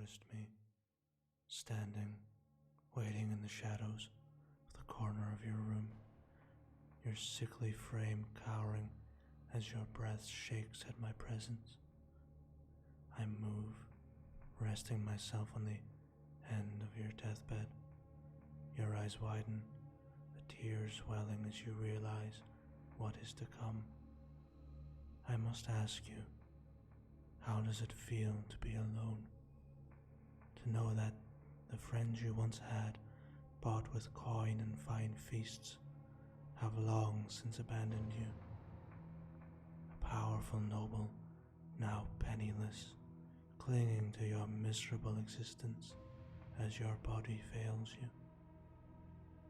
noticed me, standing, waiting in the shadows of the corner of your room, your sickly frame cowering as your breath shakes at my presence. I move, resting myself on the end of your deathbed. Your eyes widen, the tears welling as you realize what is to come. I must ask you, how does it feel to be alone? To know that the friends you once had, bought with coin and fine feasts, have long since abandoned you. A powerful noble, now penniless, clinging to your miserable existence as your body fails you.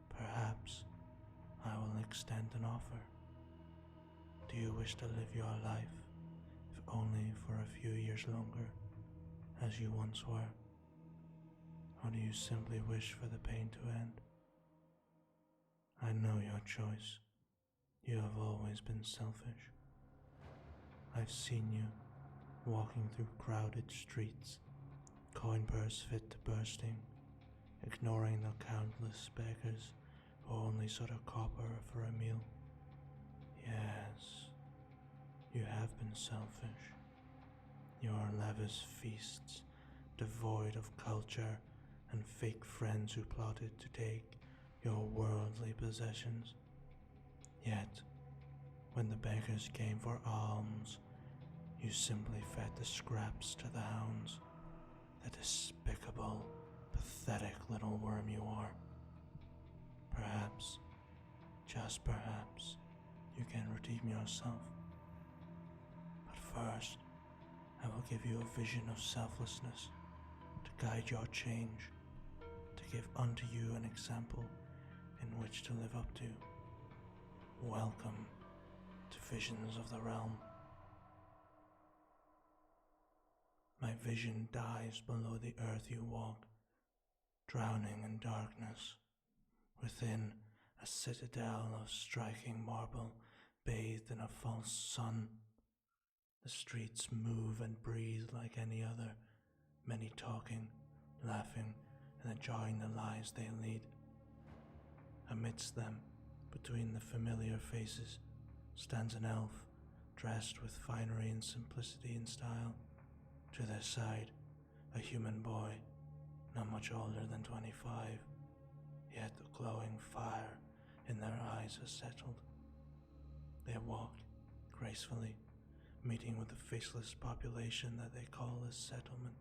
Perhaps I will extend an offer. Do you wish to live your life, if only for a few years longer, as you once were? Or do you simply wish for the pain to end? I know your choice. You have always been selfish. I've seen you walking through crowded streets, coin purse fit to bursting, ignoring the countless beggars who only sought a copper for a meal. Yes, you have been selfish. Your lavish feasts, devoid of culture, and fake friends who plotted to take your worldly possessions. Yet, when the beggars came for alms, you simply fed the scraps to the hounds. The despicable, pathetic little worm you are. Perhaps, just perhaps, you can redeem yourself. But first, I will give you a vision of selflessness to guide your change, to give unto you an example in which to live up to. Welcome to Visions of the Realm. My vision dives below the earth you walk, drowning in darkness. Within, a citadel of striking marble, bathed in a false sun. The streets move and breathe like any other, many talking, laughing, and enjoying the lives they lead. Amidst them, between the familiar faces, stands an elf, dressed with finery and simplicity and style. To their side, a human boy, not much older than 25, yet the glowing fire in their eyes has settled. They walk gracefully, meeting with the faceless population that they call a settlement.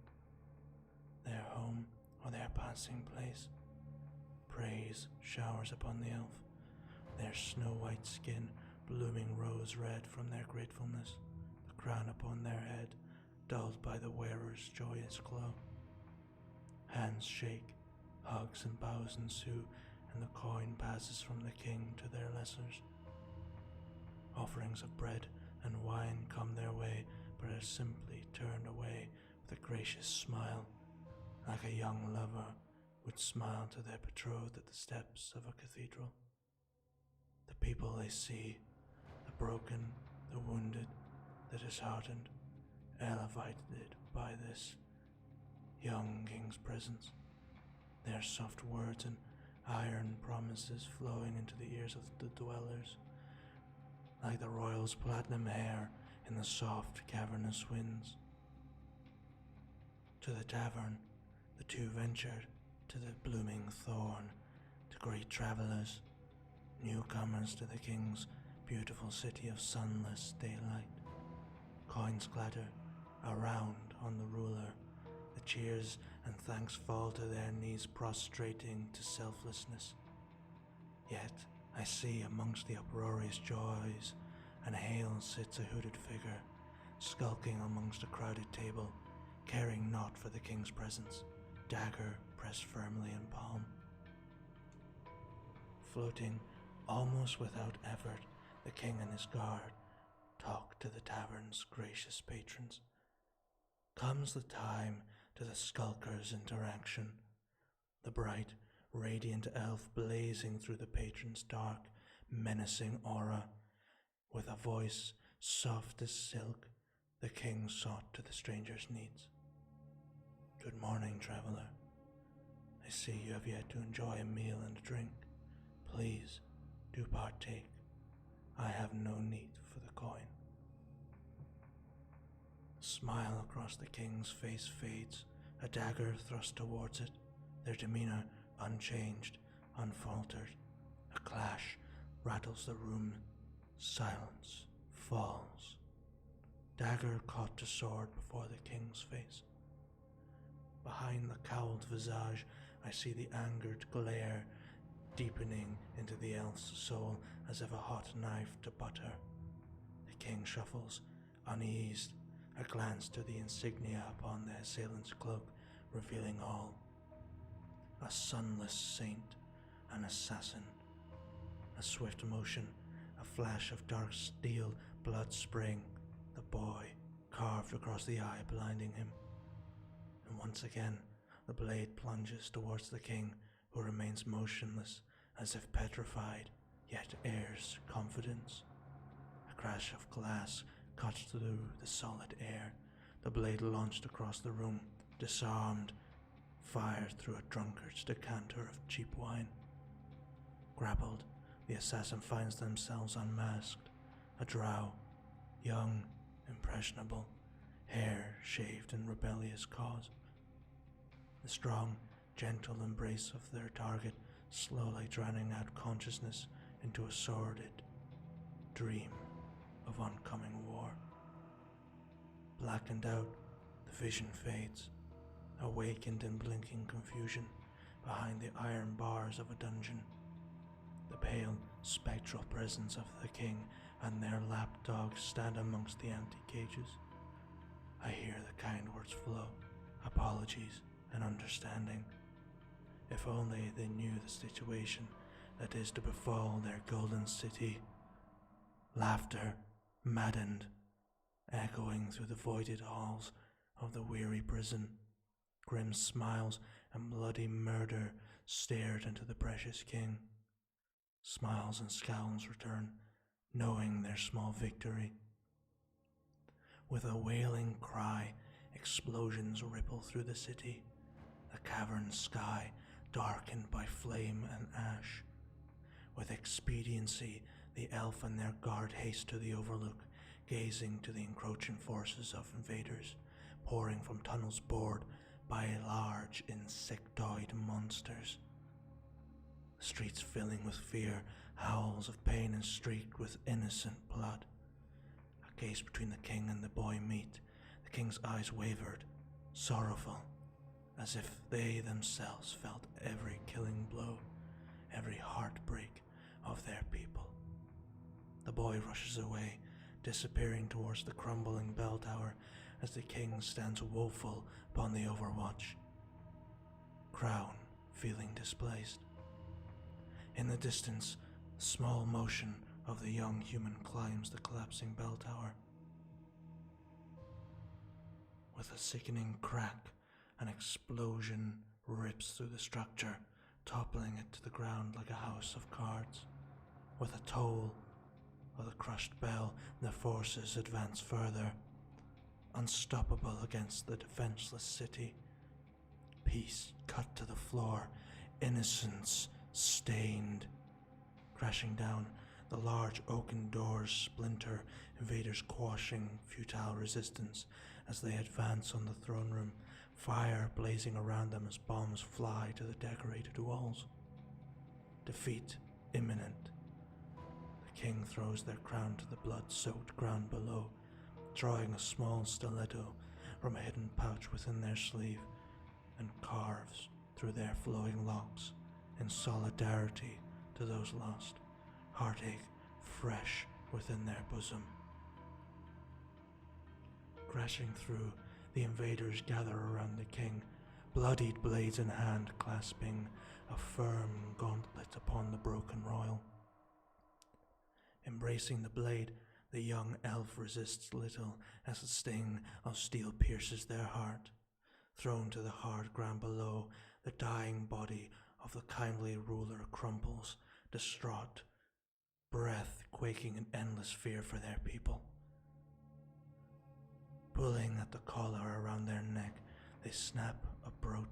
Their home or their passing place. Praise showers upon the elf, their snow-white skin blooming rose-red from their gratefulness, the crown upon their head dulled by the wearer's joyous glow. Hands shake, hugs and bows ensue, and the coin passes from the king to their lessers. Offerings of bread and wine come their way, but are simply turned away with a gracious smile, like a young lover would smile to their betrothed at the steps of a cathedral. The people they see, the broken, the wounded, the disheartened, elevated by this young king's presence, their soft words and iron promises flowing into the ears of the dwellers, like the royal's platinum hair in the soft, cavernous winds. To the tavern, the two ventured, to the blooming thorn, to great travellers, newcomers to the king's beautiful city of sunless daylight. Coins clatter around on the ruler, the cheers and thanks fall to their knees, prostrating to selflessness. Yet I see amongst the uproarious joys, and hail sits a hooded figure, skulking amongst a crowded table, caring not for the king's presence, dagger pressed firmly in palm. Floating almost without effort, the king and his guard talk to the tavern's gracious patrons. Comes the time to the skulker's interaction, the bright, radiant elf blazing through the patron's dark, menacing aura. With a voice soft as silk, the king sought to the stranger's needs. Good morning, traveler. I see you have yet to enjoy a meal and a drink. Please, do partake. I have no need for the coin. A smile across the king's face fades, a dagger thrust towards it, their demeanor unchanged, unfaltered. A clash rattles the room. Silence falls. Dagger caught to sword before the king's face. Behind the cowled visage, I see the angered glare deepening into the elf's soul as if a hot knife to butter. The king shuffles, uneased, a glance to the insignia upon the assailant's cloak, revealing all. A sunless saint, an assassin. A swift motion, a flash of dark steel, blood spraying. The boy carved across the eye, blinding him. And once again, the blade plunges towards the king, who remains motionless, as if petrified, yet airs confidence. A crash of glass cuts through the solid air. The blade launched across the room, disarmed, fired through a drunkard's decanter of cheap wine. Grappled, the assassin finds themselves unmasked, a drow, young, impressionable, hair shaved in rebellious cause. The strong, gentle embrace of their target slowly drowning out consciousness into a sordid dream of oncoming war. Blackened out, the vision fades, awakened in blinking confusion behind the iron bars of a dungeon. The pale, spectral presence of the king and their lapdogs stand amongst the empty cages. I hear the kind words flow, apologies and understanding. If only they knew the situation that is to befall their golden city. Laughter, maddened, echoing through the voided halls of the weary prison. Grim smiles and bloody murder stared into the precious king. Smiles and scowls return, knowing their small victory. With a wailing cry, explosions ripple through the city, the cavern sky darkened by flame and ash. With expediency, the elf and their guard haste to the overlook, gazing to the encroaching forces of invaders, pouring from tunnels bored by large insectoid monsters. The streets filling with fear, howls of pain and streaked with innocent blood. A gaze between the king and the boy meet. The king's eyes wavered, sorrowful, as if they themselves felt every killing blow, every heartbreak of their people. The boy rushes away, disappearing towards the crumbling bell tower as the king stands woeful upon the overwatch, crown feeling displaced. In the distance, the small motion of the young human climbs the collapsing bell tower. With a sickening crack, an explosion rips through the structure, toppling it to the ground like a house of cards. With a toll of the crushed bell, the forces advance further, unstoppable against the defenseless city. Peace cut to the floor, innocence stained. Crashing down, the large oaken doors splinter, invaders quashing futile resistance as they advance on the throne room, fire blazing around them as bombs fly to the decorated walls. Defeat imminent. The king throws their crown to the blood-soaked ground below, drawing a small stiletto from a hidden pouch within their sleeve, and carves through their flowing locks in solidarity to those lost, heartache fresh within their bosom. Crashing through, the invaders gather around the king, bloodied blades in hand, clasping a firm gauntlet upon the broken royal. Embracing the blade, the young elf resists little as the sting of steel pierces their heart. Thrown to the hard ground below, the dying body of the kindly ruler crumples, distraught, breath quaking in endless fear for their people. Pulling at the collar around their neck, they snap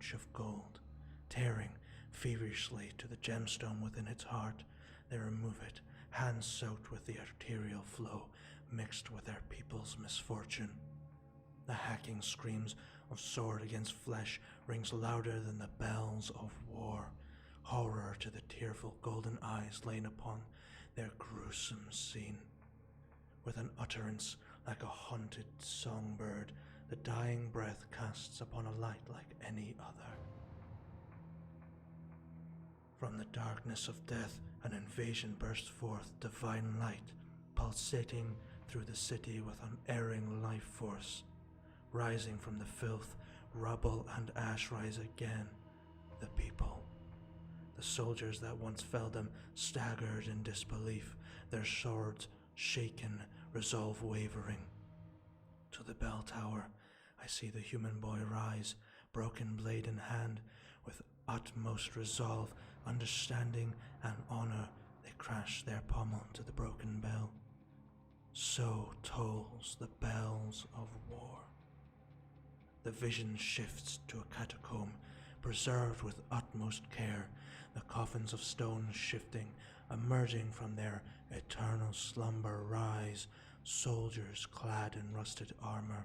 pouch of gold. Tearing feverishly to the gemstone within its heart, they remove it, hands soaked with the arterial flow mixed with their people's misfortune. The hacking screams of sword against flesh rings louder than the bells of war. Horror to the tearful golden eyes lain upon their gruesome scene. With an utterance like a haunted songbird, the dying breath casts upon a light like any other. From the darkness of death, an invasion bursts forth, divine light, pulsating through the city with unerring life force. Rising from the filth, rubble and ash rise again, the people. The soldiers that once felled them staggered in disbelief, their swords shaken, resolve wavering. To the bell tower, I see the human boy rise, broken blade in hand, with utmost resolve, understanding, and honor, they crash their pommel to the broken bell. So tolls the bells of war. The vision shifts to a catacomb, preserved with utmost care, the coffins of stone shifting, emerging from their eternal slumber rise, soldiers clad in rusted armor,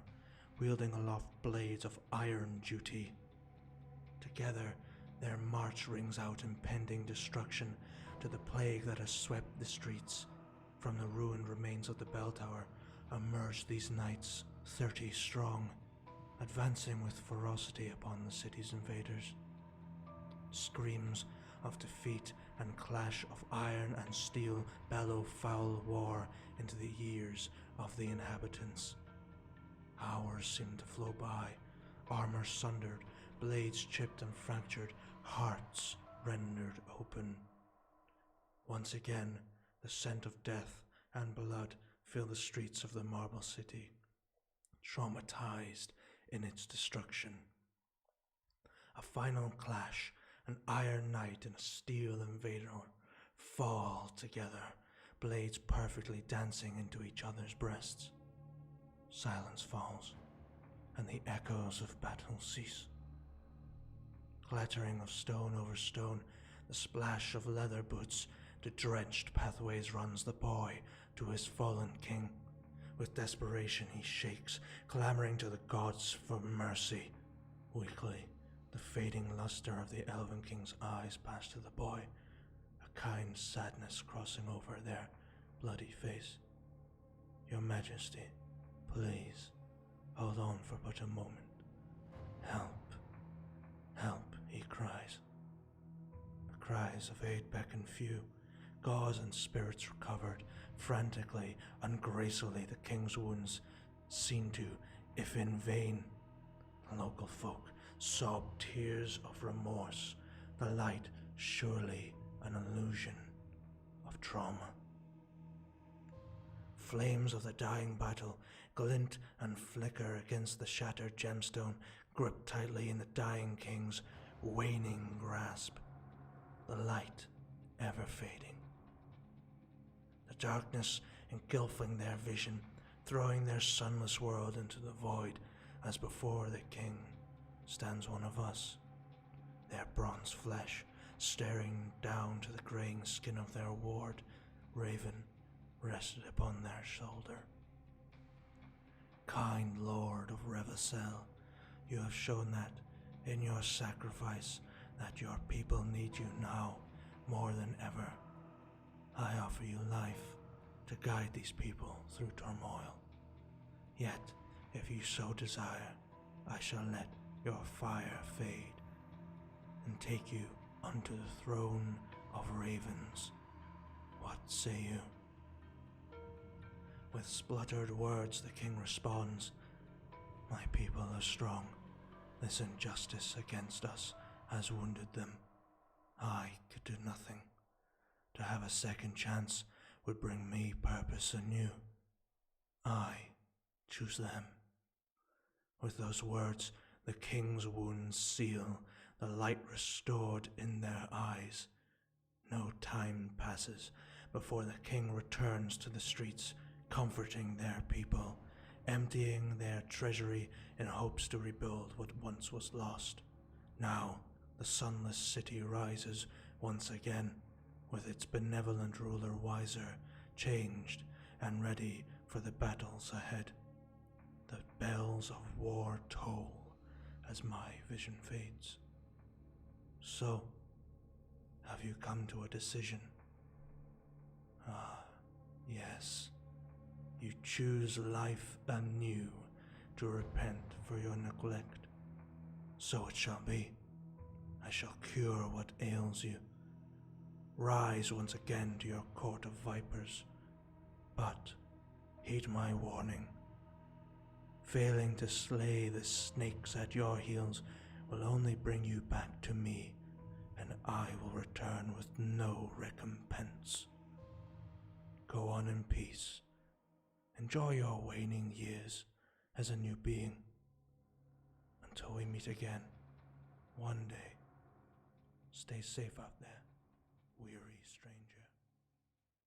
wielding aloft blades of iron duty. Together, their march rings out impending destruction to the plague that has swept the streets. From the ruined remains of the bell tower emerge these knights, 30 strong, advancing with ferocity upon the city's invaders. Screams of defeat and clash of iron and steel bellow foul war into the ears of the inhabitants. Hours seem to flow by, armor sundered, blades chipped and fractured, hearts rendered open. Once again, the scent of death and blood fill the streets of the marble city, traumatized in its destruction. A final clash, an iron knight and a steel invader fall together, blades perfectly dancing into each other's breasts. Silence falls, and the echoes of battle cease. Clattering of stone over stone, the splash of leather boots, the drenched pathways runs the boy to his fallen king. With desperation he shakes, clamoring to the gods for mercy. Weakly, the fading luster of the Elven King's eyes pass to the boy, a kind sadness crossing over their bloody face. Your Majesty, please, hold on for but a moment. Help, help, he cries. The cries of aid beckon few. Gauze and spirits recovered, frantically, ungracefully the king's wounds seen to, if in vain. The local folk sob tears of remorse, the light surely an illusion of trauma. Flames of the dying battle glint and flicker against the shattered gemstone, gripped tightly in the dying king's waning grasp, the light ever fading. The darkness engulfing their vision, throwing their sunless world into the void, as before the king stands one of us, their bronze flesh staring down to the graying skin of their ward, raven rested upon their shoulder. Kind Lord of Revacel, you have shown that, in your sacrifice, that your people need you now more than ever. I offer you life to guide these people through turmoil. Yet, if you so desire, I shall let your fire fade and take you unto the throne of ravens. What say you? With spluttered words the king responds, my people are strong. This injustice against us has wounded them. I could do nothing. To have a second chance would bring me purpose anew. I choose them. With those words, the king's wounds seal, the light restored in their eyes. No time passes before the king returns to the streets, comforting their people, emptying their treasury in hopes to rebuild what once was lost. Now the sunless city rises once again, with its benevolent ruler wiser, changed, and ready for the battles ahead. The bells of war toll as my vision fades. So, have you come to a decision? Ah, yes. You choose life anew to repent for your neglect. So it shall be. I shall cure what ails you. Rise once again to your court of vipers. But heed my warning. Failing to slay the snakes at your heels will only bring you back to me, and I will return with no recompense. Go on in peace. Enjoy your waning years as a new being. Until we meet again, one day. Stay safe out there.